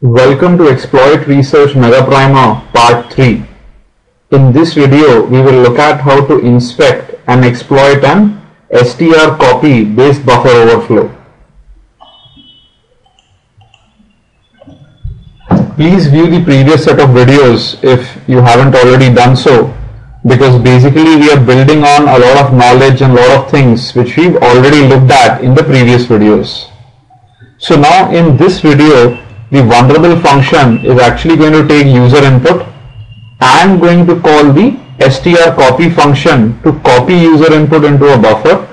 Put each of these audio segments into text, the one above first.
Welcome to Exploit Research Megaprimer Part 3. In this video, we will look at how to inspect and exploit an strcpy based buffer overflow. Please view the previous set of videos if you haven't already done so, because basically we are building on a lot of knowledge and a lot of things which we've already looked at in the previous videos. So now in this video, the vulnerable function is actually going to take user input and going to call the strcpy function to copy user input into a buffer,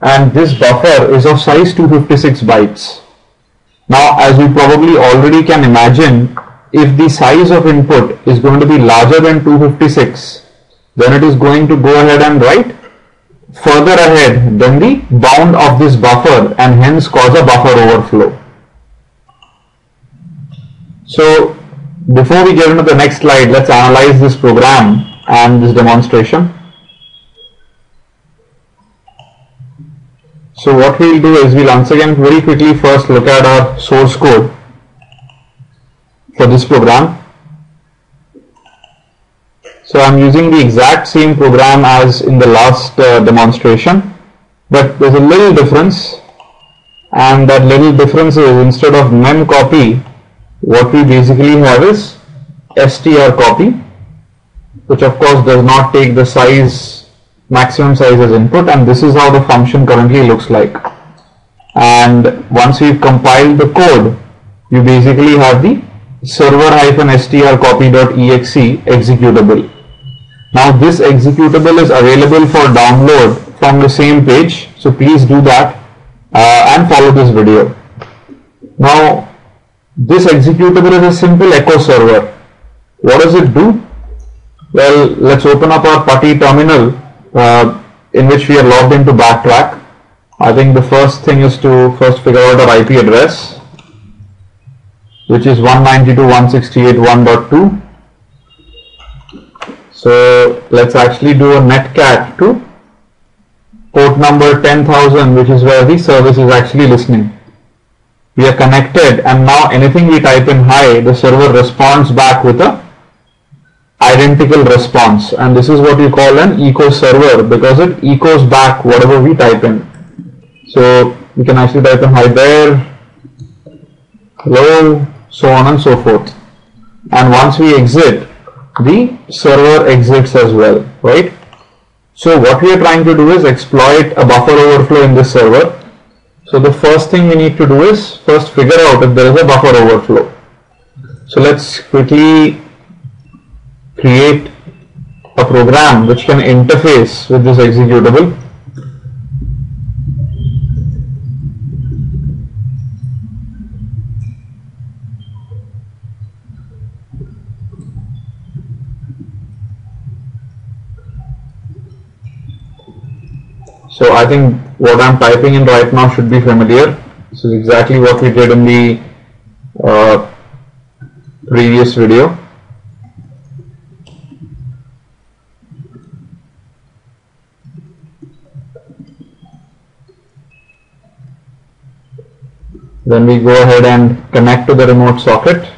and this buffer is of size 256 bytes. Now, as you probably already can imagine, if the size of input is going to be larger than 256, then it is going to go ahead and write further ahead than the bound of this buffer and hence cause a buffer overflow. So before we get into the next slide, let's analyze this program and this demonstration. So what we'll do is we'll once again very quickly first look at our source code for this program. So I'm using the exact same program as in the last demonstration, but there's a little difference, and that little difference is instead of memcopy, what we basically have is strcpy, which of course does not take the size, maximum size as input, and this is how the function currently looks like. And once we've compiled the code, you basically have the server-strcpy.exe executable. Now this executable is available for download from the same page, so please do that and follow this video. Now this executable is a simple echo server. What does it do? Well, let's open up our PuTTY terminal in which we are logged into Backtrack. I think the first thing is to first figure out our IP address, which is 192.168.1.2. So let's actually do a netcat to port number 10,000, which is where the service is actually listening. We are connected, and now anything we type in hi, the server responds back with a identical response, and this is what we call an echo server because it echoes back whatever we type in. So we can actually type in hi there, hello, so on and so forth, and once we exit, the server exits as well, right? So what we are trying to do is exploit a buffer overflow in this server. So the first thing we need to do is first figure out if there is a buffer overflow. So let's quickly create a program which can interface with this executable. So I think what I'm typing in right now should be familiar. This is exactly what we did in the previous video. Then we go ahead and connect to the remote socket,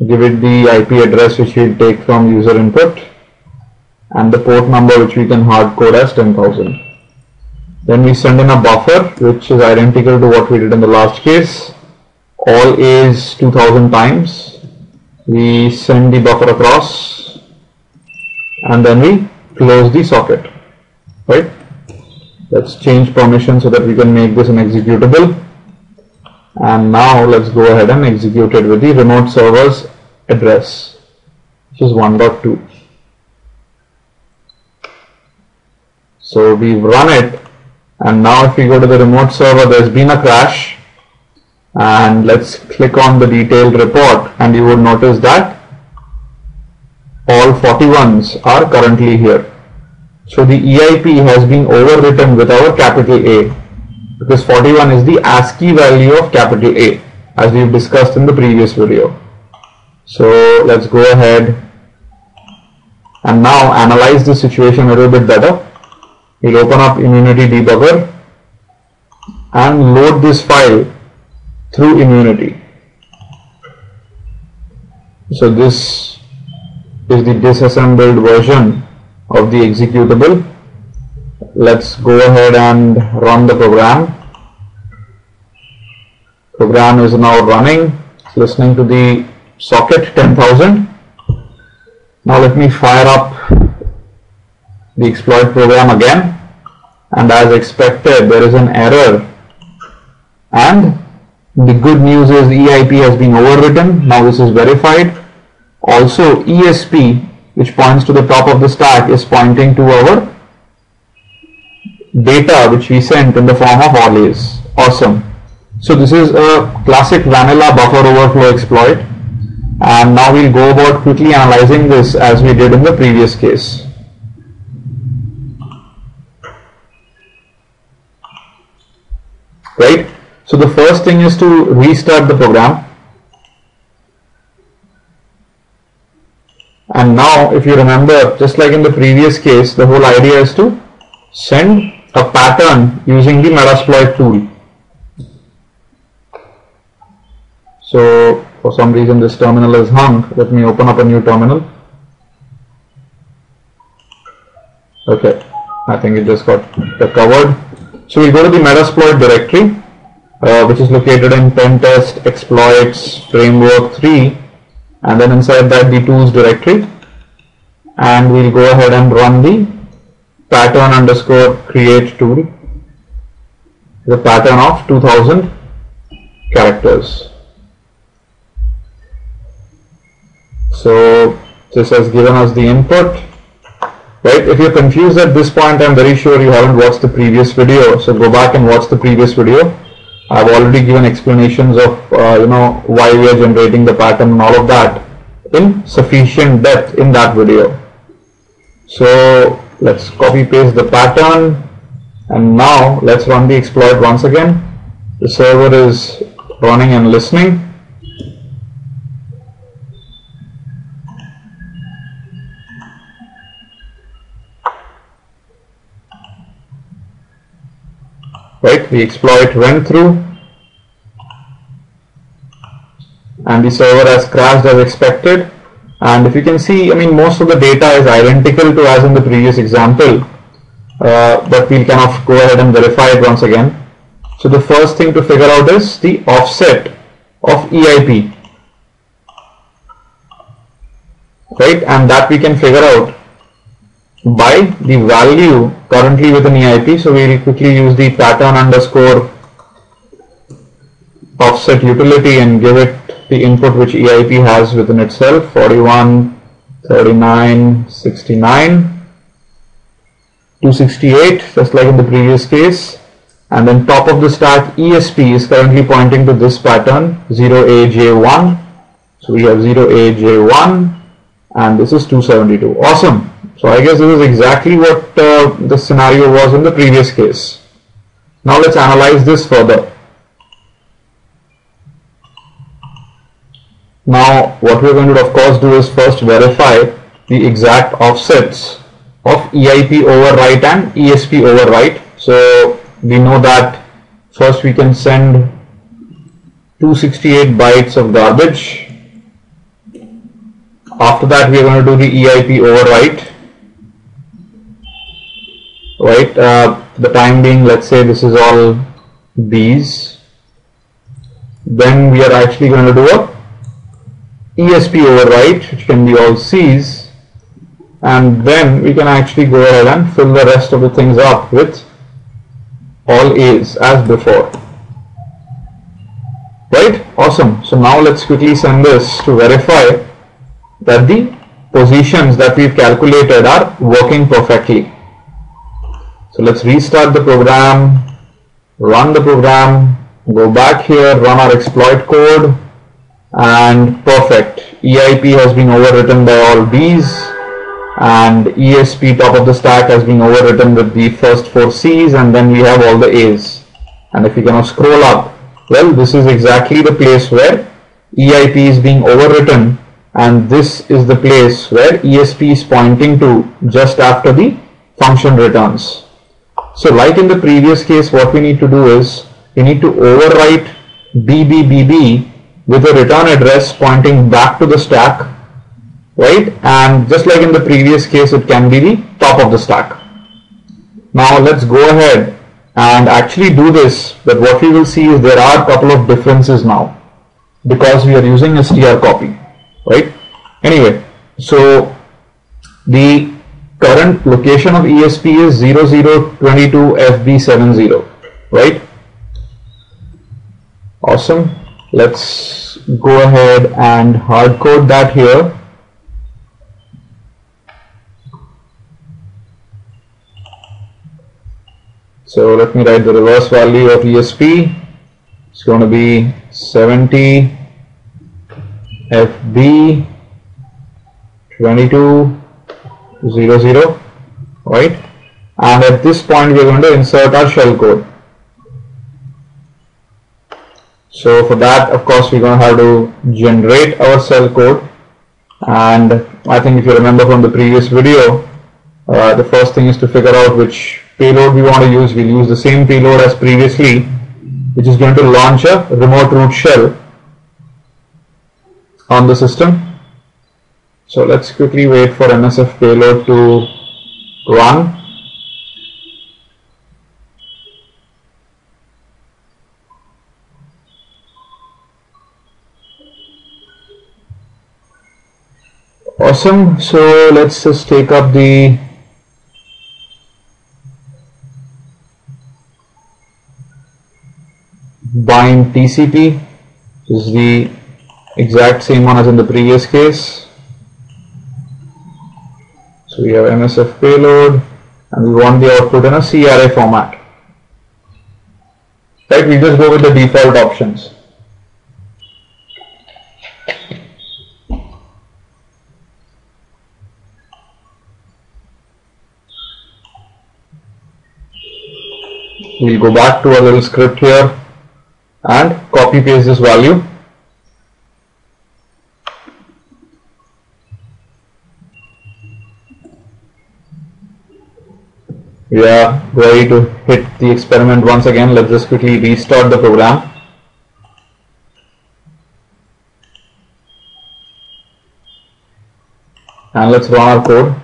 give it the IP address which we'll take from user input, and the port number which we can hard code as 10,000. Then we send in a buffer which is identical to what we did in the last case. All is 2000 times. We send the buffer across and then we close the socket, right? Let's change permission so that we can make this an executable. And now let's go ahead and execute it with the remote server's address, which is 1.2. So we've run it, and now if we go to the remote server, there's been a crash, and let's click on the detailed report, and you would notice that all 41s are currently here. So the EIP has been overwritten with our capital A, because 41 is the ASCII value of capital A, as we've discussed in the previous video. So let's go ahead and now analyze the situation a little bit better. We'll open up Immunity Debugger and load this file through Immunity. So this is the disassembled version of the executable. Let's go ahead and run the program. Program is now running. It's listening to the socket 10,000. Now let me fire up the exploit program again, and as expected there is an error, and the good news is EIP has been overwritten. Now this is verified. Also ESP, which points to the top of the stack, is pointing to our data which we sent in the form of allays. Awesome. So this is a classic vanilla buffer overflow exploit, and now we'll go about quickly analyzing this as we did in the previous case. Right? So the first thing is to restart the program. And now if you remember, just like in the previous case, the whole idea is to send a pattern using the Metasploit tool. So for some reason this terminal is hung. Let me open up a new terminal. Okay, I think it just got recovered. So we go to the Metasploit directory, which is located in pentest exploits framework 3, and then inside that the tools directory, and we'll go ahead and run the pattern underscore create tool, the pattern of 2000 characters. So this has given us the input. Right? If you're confused at this point, I'm very sure you haven't watched the previous video. So go back and watch the previous video. I've already given explanations of why we are generating the pattern and all of that in sufficient depth in that video. So let's copy paste the pattern, and now let's run the exploit once again. The server is running and listening. Right, the exploit went through and the server has crashed as expected. And if you can see, I mean, most of the data is identical to as in the previous example, but we'll kind of go ahead and verify it once again. So the first thing to figure out is the offset of EIP, right, and that we can figure out by the value currently within EIP. So we will quickly use the pattern underscore offset utility and give it the input which EIP has within itself, 41, 39, 69, 268, just like in the previous case. And then top of the stack ESP is currently pointing to this pattern 0AJ1. So we have 0AJ1 and this is 272. Awesome. So I guess this is exactly what the scenario was in the previous case. Now let's analyze this further. Now what we're going to of course do is first verify the exact offsets of EIP overwrite and ESP overwrite. So we know that first we can send 268 bytes of garbage. After that we are going to do the EIP overwrite. Right, the time being, let's say this is all B's. Then we are actually going to do a ESP overwrite, which can be all C's, and then we can actually go ahead and fill the rest of the things up with all A's as before. Right, awesome. So now let's quickly send this to verify that the positions that we've calculated are working perfectly. So let's restart the program, run the program, go back here, run our exploit code, and perfect. EIP has been overwritten by all B's, and ESP top of the stack has been overwritten with the first 4 C's, and then we have all the A's. And if you can scroll up, well, this is exactly the place where EIP is being overwritten, and this is the place where ESP is pointing to just after the function returns. So like in the previous case, what we need to do is we need to overwrite BBBB with a return address pointing back to the stack, right? And just like in the previous case, it can be the top of the stack. Now let's go ahead and actually do this, but what we will see is there are a couple of differences now because we are using a strcpy, right? Anyway, so the current location of ESP is 0022FB70, right? Awesome. Let's go ahead and hard code that here. So let me write the reverse value of ESP. It's going to be 70 FB 2200, right? And at this point we are going to insert our shell code. So for that, of course, we're going to have to generate our shell code. And I think if you remember from the previous video, the first thing is to figure out which payload we want to use. We'll use the same payload as previously, which is going to launch a remote root shell on the system. So let's quickly wait for MSF payload to run. Awesome. So let's just take up the bind TCP. This is the exact same one as in the previous case. So we have MSF payload and we want the output in a CRA format. Right, we just go with the default options. We'll go back to our little script here and copy paste this value. We are ready to hit the experiment once again. Let's just quickly restart the program. And let's run our code.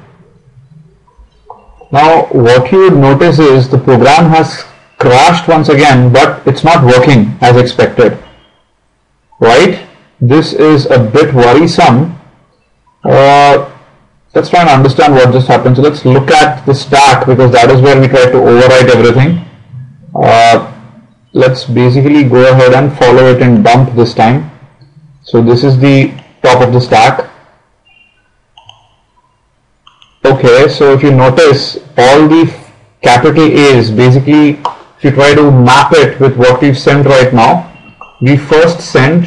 Now what you would notice is the program has crashed once again, but it's not working as expected, right? This is a bit worrisome. Let's try and understand what just happened. So let's look at the stack, because that is where we try to overwrite everything. Let's basically go ahead and follow it in dump this time. So this is the top of the stack. Okay, so if you notice, all the capital A's, basically if you try to map it with what we've sent right now, we first sent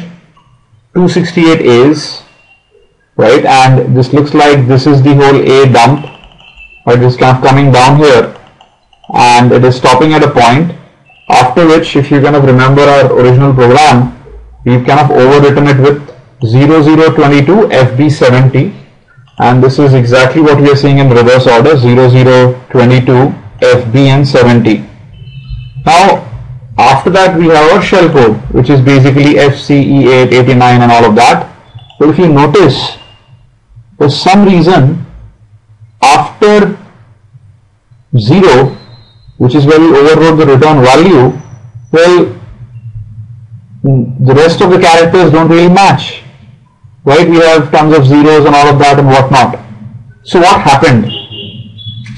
268 A's, right? And this looks like this is the whole A dump, right? It's kind of coming down here and it is stopping at a point, after which, if you kind of remember our original program, we've kind of overwritten it with 0022 FB70. And this is exactly what we are seeing in reverse order, 0022 FB and 70. Now, after that we have our shell code, which is basically FCE8, 89 and all of that. But if you notice, for some reason, after 0, which is where we overwrote the return value, well, the rest of the characters don't really match. Right, we have tons of zeros and all of that and whatnot. So what happened?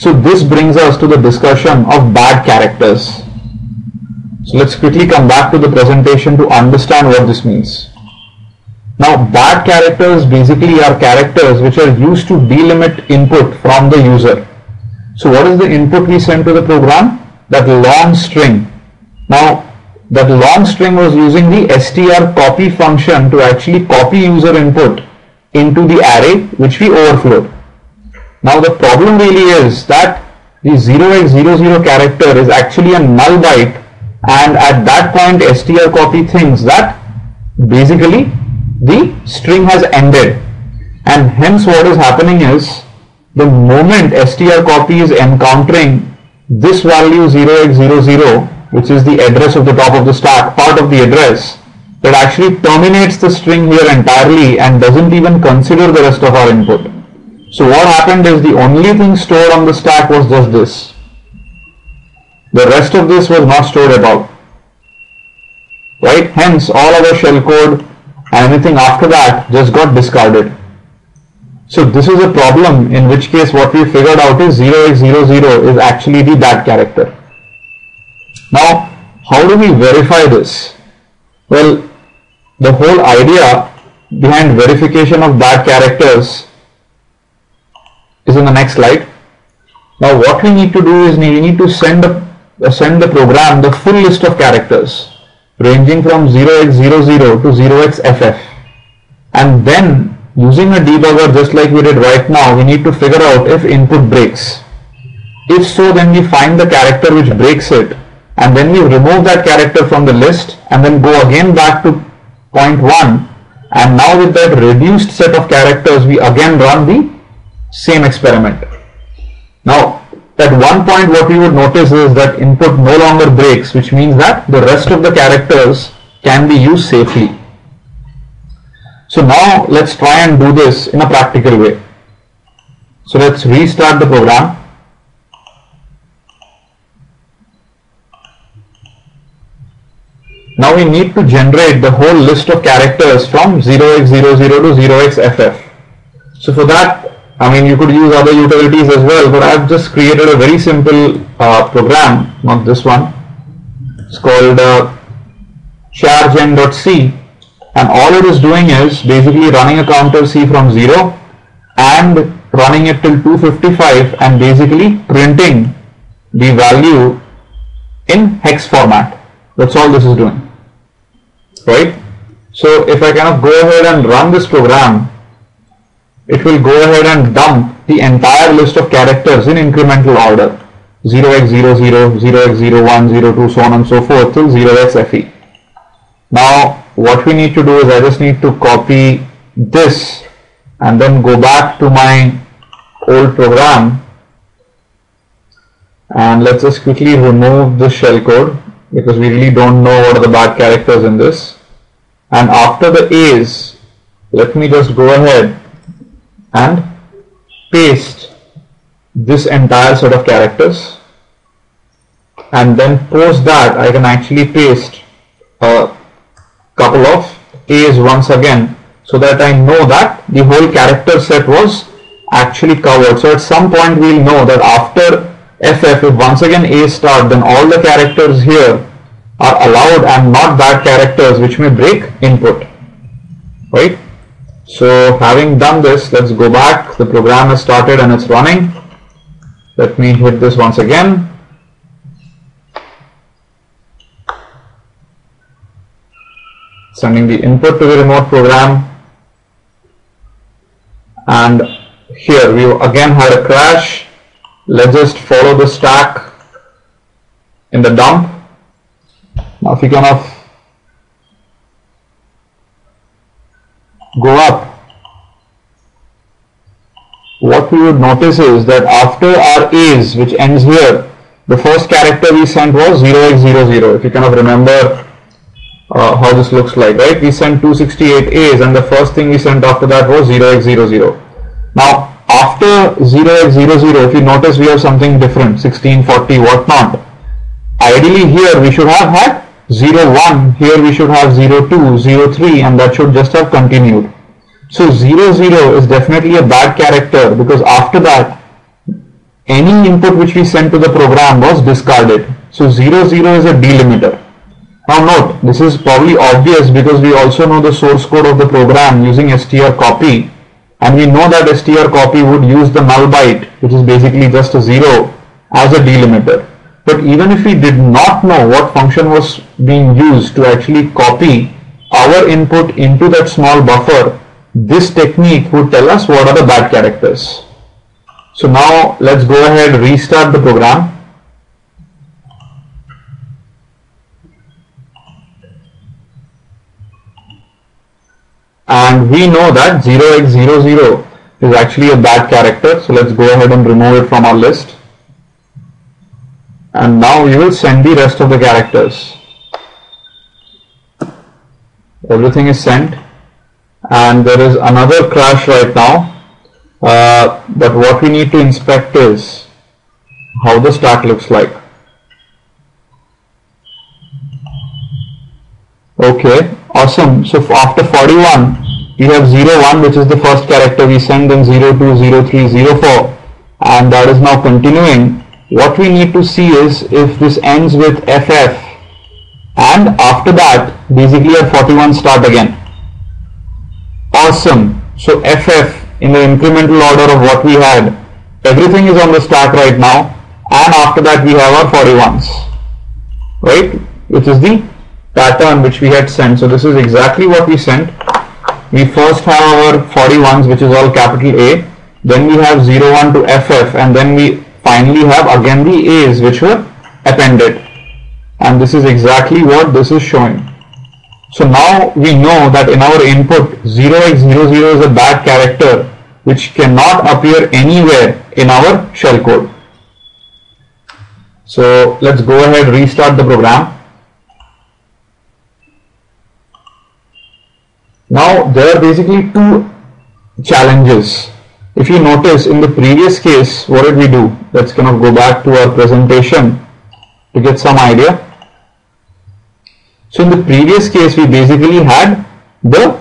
So this brings us to the discussion of bad characters. So let's quickly come back to the presentation to understand what this means. Now, bad characters basically are characters which are used to delimit input from the user. So what is the input we send to the program? That long string. Now, that long string was using the strcpy function to actually copy user input into the array which we overflowed. Now the problem really is that the 0x00 character is actually a null byte, and at that point strcpy thinks that basically the string has ended, and hence what is happening is the moment strcpy is encountering this value 0x00, which is the address of the top of the stack, part of the address, it actually terminates the string here entirely and doesn't even consider the rest of our input. So what happened is the only thing stored on the stack was just this. The rest of this was not stored at all. Right? Hence all our shellcode and anything after that just got discarded. So this is a problem, in which case what we figured out is 0x00 is actually the bad character. Now, how do we verify this? Well, the whole idea behind verification of bad characters is in the next slide. Now what we need to do is we need to send the program the full list of characters ranging from 0x00 to 0xff, and then using a debugger just like we did right now, we need to figure out if input breaks. If so, then we find the character which breaks it, and then we remove that character from the list and then go again back to point 1, and now with that reduced set of characters we again run the same experiment. Now at one point what we would notice is that input no longer breaks, which means that the rest of the characters can be used safely. So now let's try and do this in a practical way. So let's restart the program. Now we need to generate the whole list of characters from 0x00 to 0xff. So for that, I mean, you could use other utilities as well, but I've just created a very simple program, not this one. It's called chargen.c, and all it is doing is basically running a counter C from 0 and running it till 255 and basically printing the value in hex format. That's all this is doing, right? So if I kind of go ahead and run this program, it will go ahead and dump the entire list of characters in incremental order, 0x00, 0x01, 02, so on and so forth till 0xfe. Now what we need to do is I just need to copy this and then go back to my old program, and let's just quickly remove the shellcode because we really don't know what are the bad characters in this. And after the A's, let me just go ahead and paste this entire set of characters, and then post that I can actually paste a couple of A's once again, so that I know that the whole character set was actually covered. So at some point we'll know that after FF, if once again A start, then all the characters here are allowed and not bad characters which may break input, right? So having done this, let's go back. The program has started and it's running. Let me hit this once again. Sending the input to the remote program, and here we again had a crash. Let's just follow the stack in the dump. Now if you kind of go up, what we would notice is that after our A's, which ends here, the first character we sent was 0x00. If you kind of remember how this looks like, right? We sent 268 A's and the first thing we sent after that was 0x00. Now after 0x00, if you notice, we have something different, 1640 whatnot. Ideally here we should have had 01, here we should have 02, 03, and that should just have continued. So 00 is definitely a bad character because after that any input which we sent to the program was discarded. So 00 is a delimiter. Now note, this is probably obvious because we also know the source code of the program using strcpy, and we know that strcpy would use the null byte, which is basically just a 0, as a delimiter. But even if we did not know what function was being used to actually copy our input into that small buffer, this technique would tell us what are the bad characters. So now let's go ahead, restart the program. And we know that 0x00 is actually a bad character. So let's go ahead and remove it from our list. And now we will send the rest of the characters. everything is sent, and there is another crash right now, but what we need to inspect is how the stack looks like. Okay, awesome. So after 41 we have 01, which is the first character we send, then 02, 03, 04, and that is now continuing. What we need to see is if this ends with FF, and after that basically at 41 start again. Awesome. So FF in the incremental order of what we had, everything is on the stack right now, and after that we have our 41s, right, which is the pattern which we had sent. So this is exactly what we sent. We first have our 41s, which is all capital A, then we have 01 to FF, and then we finally have again the A's which were appended, and this is exactly what this is showing. So now we know that in our input 0x00 is a bad character which cannot appear anywhere in our shellcode. So let's go ahead, restart the program. Now there are basically two challenges. If you notice in the previous case, what did we do? Let's kind of go back to our presentation to get some idea. So in the previous case, we basically had the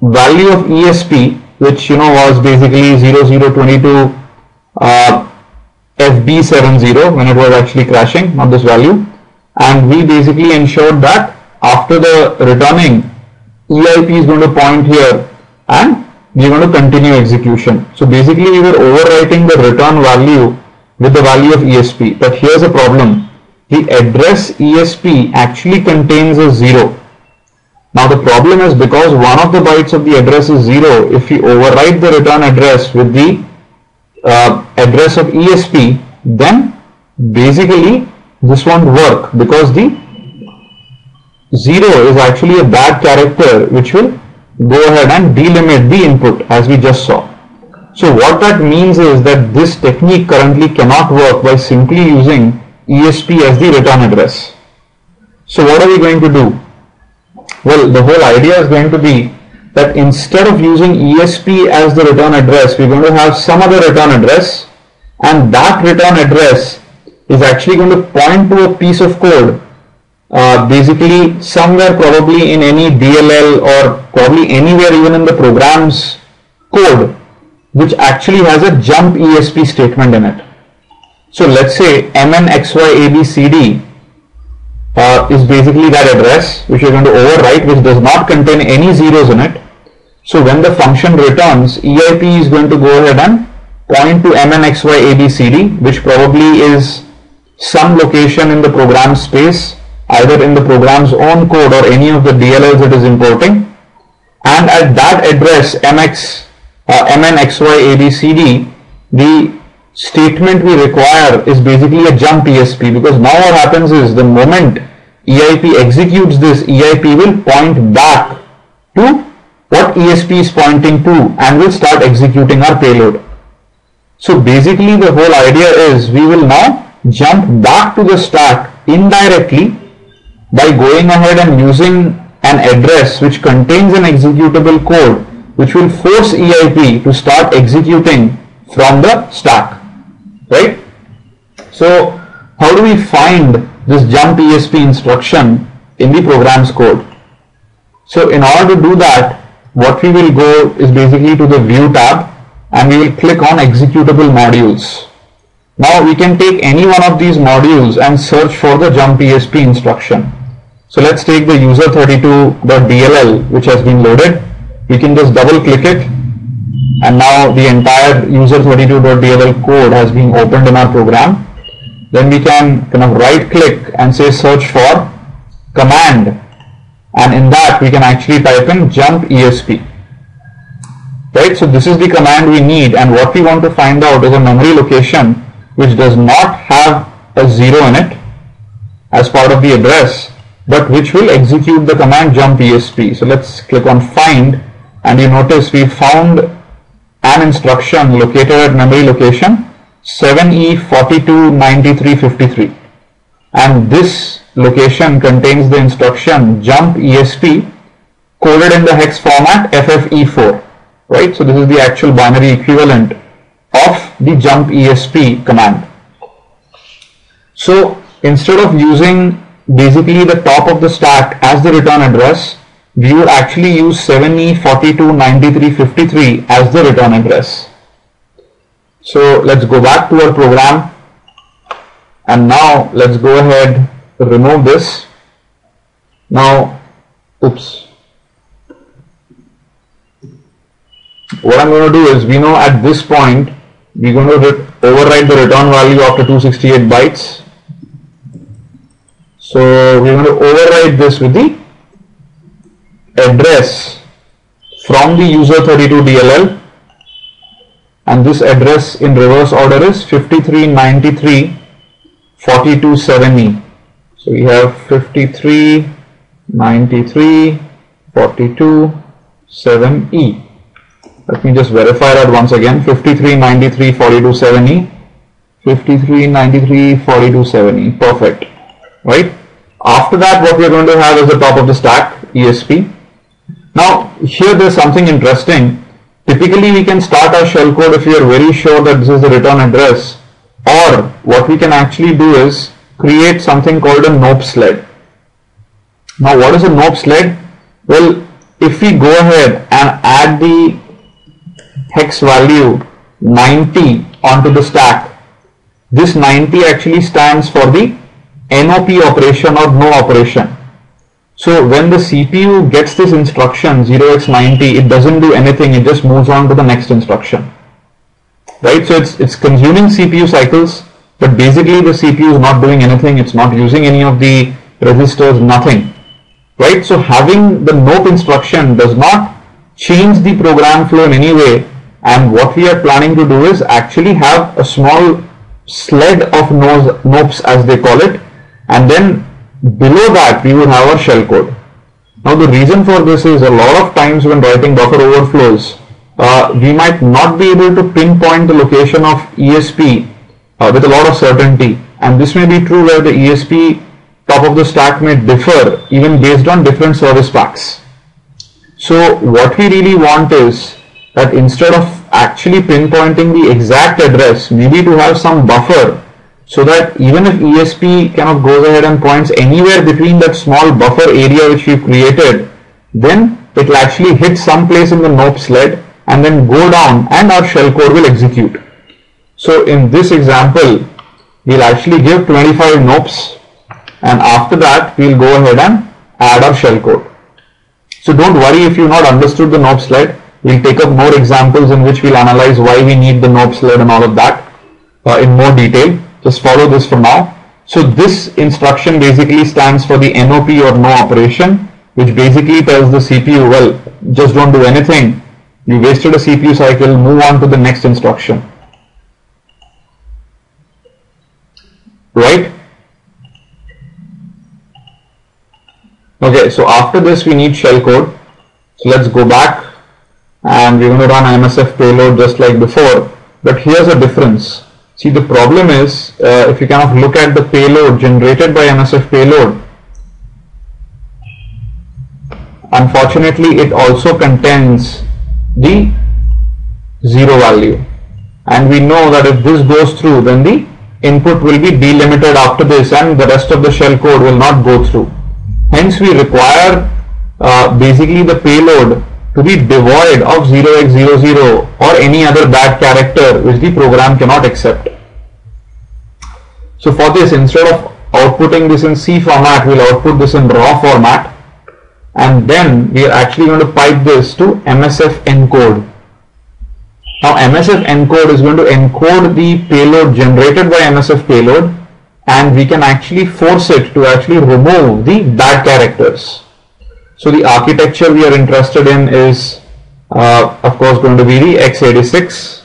value of ESP, which was basically 0022 FB70 when it was actually crashing, not this value, and we basically ensured that after the returning, EIP is going to point here and we are going to continue execution. So basically we were overwriting the return value with the value of ESP, but here's a problem. The address ESP actually contains a 0. Now the problem is, because one of the bytes of the address is 0, if we overwrite the return address with the address of ESP, then basically this won't work, because the 0 is actually a bad character which will go ahead and delimit the input, as we just saw. So what that means is that this technique currently cannot work by simply using ESP as the return address. So what are we going to do? Well, the whole idea is going to be that instead of using ESP as the return address, we're going to have some other return address, and that return address is actually going to point to a piece of code, basically somewhere probably in any DLL or probably anywhere even in the program's code, which actually has a jump ESP statement in it. So let's say MNXYABCD is basically that address which we're going to overwrite, which does not contain any zeros in it. So when the function returns, EIP is going to go ahead and point to MNXYABCD, which probably is some location in the program space, either in the program's own code or any of the DLLs it is importing. And at that address MNXYABCD, the statement we require is basically a jump ESP, because now what happens is the moment EIP executes this, EIP will point back to what ESP is pointing to and will start executing our payload. So basically the whole idea is we will now jump back to the stack indirectly by going ahead and using an address which contains an executable code which will force EIP to start executing from the stack, right? So how do we find this jump ESP instruction in the program's code? So in order to do that, what we will go is basically to the View tab, and we will click on Executable Modules. Now we can take any one of these modules and search for the jump ESP instruction. So let's take the user32.dll, which has been loaded. We can just double click it, and now the entire user32.dll code has been opened in our program. Then we can kind of right click and say search for command, and in that we can actually type in jump ESP. Right, so this is the command we need, and what we want to find out is a memory location which does not have a 0 in it as part of the address, but which will execute the command jump ESP. So let's click on find, and you notice we found an instruction located at memory location 7E429353, and this location contains the instruction jump ESP coded in the hex format FFE4, right? So this is the actual binary equivalent of the jump ESP command. So instead of using basically the top of the stack as the return address, we would actually use 7E429353 as the return address. So let's go back to our program, and now let's go ahead to remove this. Now, oops. What I'm going to do is, we know at this point we're going to overwrite the return value after 268 bytes. So we're going to overwrite this with the address from the user 32 DLL, and this address in reverse order is 5393.42.7e. So we have 5393.42.7e. Let me just verify that once again. 5393.42.7e. 5393.42.7e. Perfect. Right? After that, what we are going to have is the top of the stack ESP. Now here there's something interesting. Typically we can start our shellcode if we are very sure that this is the return address, or what we can actually do is create something called a nope sled. Now what is a nope sled? Well, if we go ahead and add the hex value 90 onto the stack, this 90 actually stands for the NOP operation or no operation. So when the CPU gets this instruction 0x90, it doesn't do anything, it just moves on to the next instruction. Right? So it's consuming CPU cycles, but basically the CPU is not doing anything, it's not using any of the registers, nothing. Right? So having the nope instruction does not change the program flow in any way, and what we are planning to do is actually have a small sled of nopes as they call it, and then below that we would have our shellcode. Now the reason for this is a lot of times when writing buffer overflows, we might not be able to pinpoint the location of ESP with a lot of certainty, and this may be true where the ESP top of the stack may differ even based on different service packs. So what we really want is that instead of actually pinpointing the exact address, maybe to have some buffer, so that even if ESP kind of goes ahead and points anywhere between that small buffer area which we've created, then it will actually hit some place in the nope sled and then go down and our shellcode will execute. So in this example, we'll actually give 25 nopes, and after that we'll go ahead and add our shellcode. So don't worry if you've not understood the nope sled. We'll take up more examples in which we'll analyze why we need the nope sled and all of that in more detail. Just follow this for now. So this instruction basically stands for the NOP or no operation, which basically tells the CPU, well, just don't do anything. You wasted a CPU cycle, move on to the next instruction. Right? Okay, so after this we need shellcode. So let's go back and we're going to run MSF payload just like before. But here's a difference. See, the problem is, if you kind of look at the payload generated by MSF payload, unfortunately it also contains the 0 value, and we know that if this goes through, then the input will be delimited after this and the rest of the shell code will not go through. Hence we require basically the payload to be devoid of 0x00 or any other bad character which the program cannot accept. So for this, instead of outputting this in C format, we'll output this in raw format, and then we are actually going to pipe this to MSF encode. Now MSF encode is going to encode the payload generated by MSF payload, and we can actually force it to actually remove the bad characters. So the architecture we are interested in is of course going to be the x86,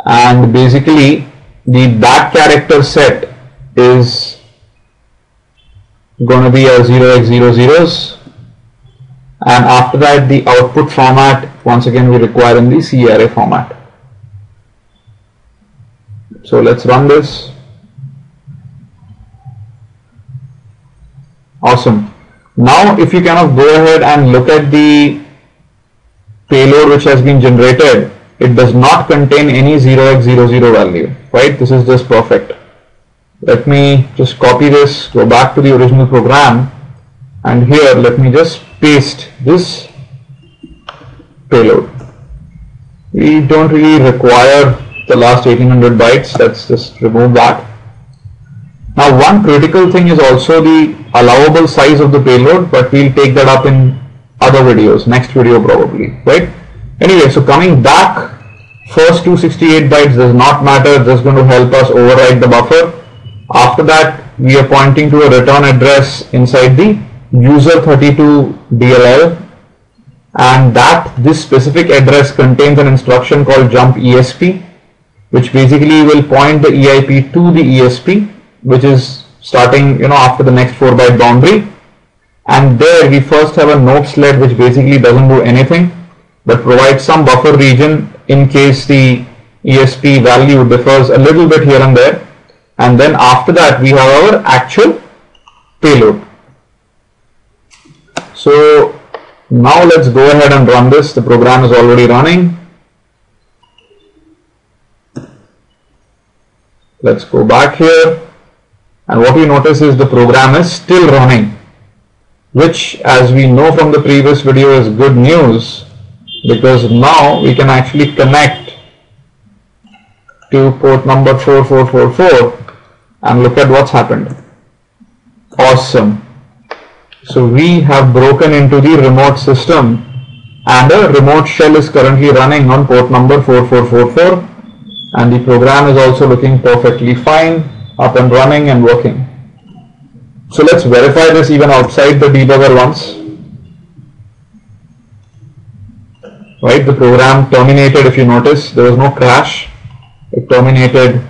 and basically the bad character set is going to be our 0x00s, and after that the output format once again we require in the C array format. So let's run this. Awesome. Now if you kind of go ahead and look at the payload which has been generated, it does not contain any 0x00 value, right? This is just perfect. Let me just copy this, go back to the original program, and here let me just paste this payload. We don't really require the last 1800 bytes. Let's just remove that. Now one critical thing is also the allowable size of the payload, but we'll take that up in other videos, next video probably, right? Anyway, so coming back, first 268 bytes does not matter, just going to help us override the buffer. After that, we are pointing to a return address inside the user32 DLL, and this specific address contains an instruction called jump ESP, which basically will point the EIP to the ESP, which is starting after the next 4-byte boundary. And there we first have a nope sled, which basically doesn't do anything but provides some buffer region in case the ESP value differs a little bit here and there. And then after that we have our actual payload. So now let's go ahead and run this. The program is already running. Let's go back here, and what we notice is the program is still running, which, as we know from the previous video, is good news, because now we can actually connect to port number 4444 and look at what's happened. Awesome. So we have broken into the remote system, and a remote shell is currently running on port number 4444, and the program is also looking perfectly fine, up and running and working. So let's verify this even outside the debugger once. Right, the program terminated. If you notice, there was no crash. It terminated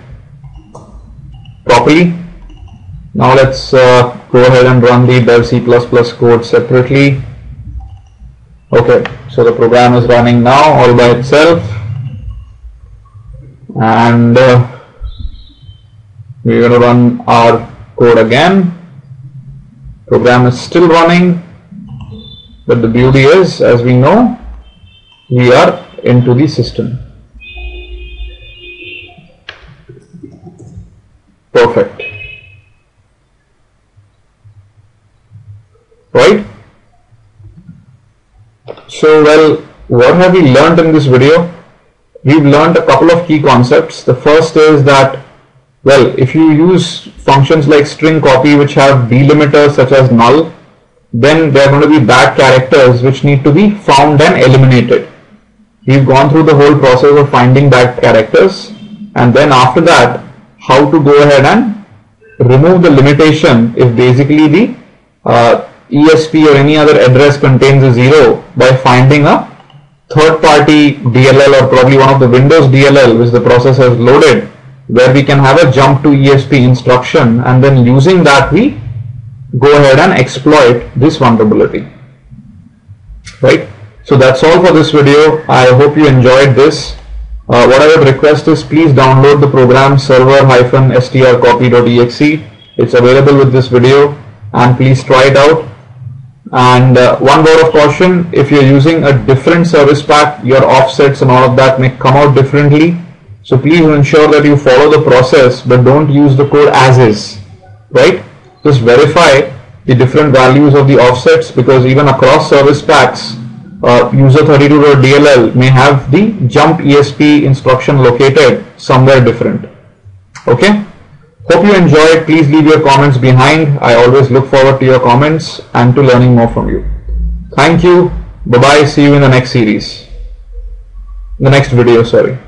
properly. Now let's go ahead and run the dev C++ code separately. Okay, so the program is running now all by itself, and we're going to run our code again. Program is still running, but the beauty is, as we know, we are into the system. Perfect. Right? So, well, what have we learned in this video? We've learned a couple of key concepts. The first is that, well, if you use functions like string copy which have delimiters such as null, then there are going to be bad characters which need to be found and eliminated. We've gone through the whole process of finding bad characters, and then after that, how to go ahead and remove the limitation if basically the ESP or any other address contains a 0 by finding a third-party DLL or probably one of the Windows DLL which the process has loaded, where we can have a jump to ESP instruction, and then using that we go ahead and exploit this vulnerability. Right? So that's all for this video. I hope you enjoyed this. What I would request is please download the program server-strcpy.exe. It's available with this video, and please try it out. And one word of caution, if you're using a different service pack, your offsets and all of that may come out differently. So please ensure that you follow the process, but don't use the code as is, right? Just verify the different values of the offsets, because even across service packs, user32.dll may have the jump ESP instruction located somewhere different. Okay? Hope you enjoyed. Please leave your comments behind. I always look forward to your comments and to learning more from you. Thank you. Bye-bye. See you in the next series. The next video, sorry.